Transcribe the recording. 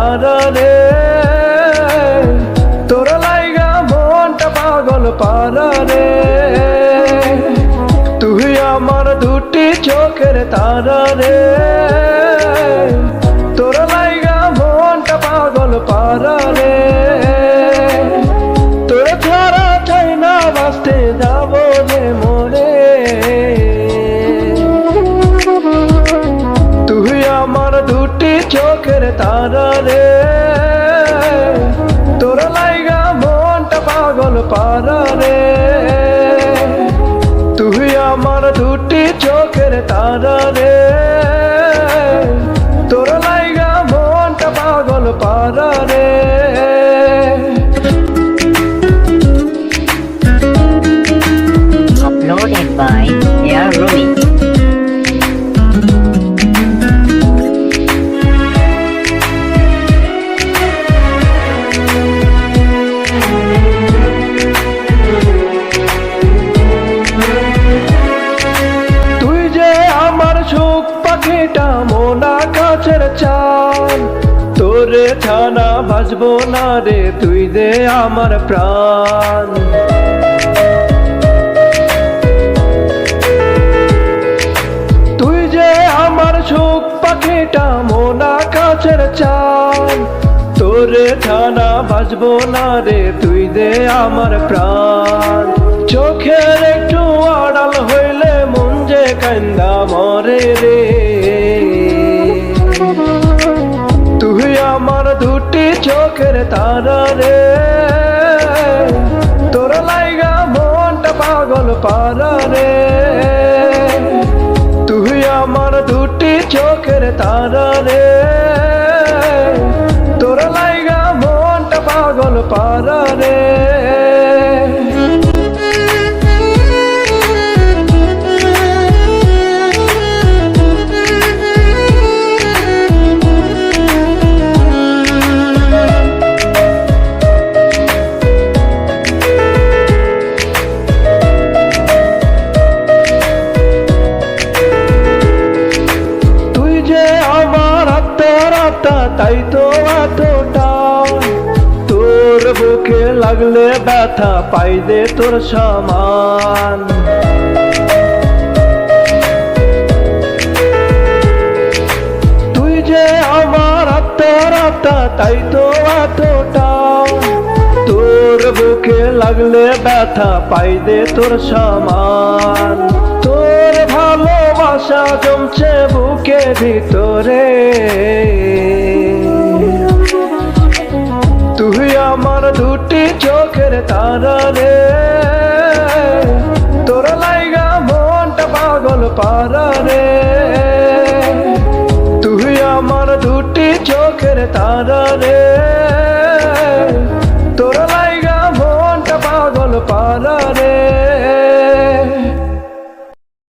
তারা রে, তোর লাইগা মনটা পাগল পারা রে। তুই আমার দুটি চোখের তারা রে, তোর লাইগা মনটা পাগল পারা রে। তোর ছাড়া চাই না বাঁচতে যাব রে মরে। তুই আমার দুটি চোখের তারা রে, তোর লাইগা মনটা পাগল পারা রে। তুই আমার দুটি চোখের তারা রে, তোর লাইগা মনটা পাগল পারা রে। Uploaded by Air Rumi. তুই যে আমার সুখ পাখিটা মন আকাশের চাঁদ, তোরে ছানা বাজবো না রে, তুই দে আমার প্রাণ। তুই যে আমার সুখ পাখিটা মন আকাশের চাঁদ, তোরে ছানা বাজবো না রে, তুই দে আমার প্রাণ। চোখের একটু আড়াল হইলে মন যে কান্দা মরে রে। তুই আমার দুটি চোখের তারা রে, তোর লাইগা মনটা পাগল পারা রে। তুই আমার দুটি চোখের তারা রে, তোর লাইগা মনটা পাগল পারা রে। তাই তো এতটা তোর বুকে লাগলে ব্যথা পাই দে তোর সমান। তুই যে আমার আত্মা তাই তো এতটা তোর বুকে লাগলে ব্যথা পাই দে তোর সমান। তোর ভালোবাসা জমছে বুকে ভিতরে, তুই আমার দুটি চোখের তারা রে, তোর লাইগা মনটা পাগল পারা রে। তুই আমার দুটি চোখের তারা রে,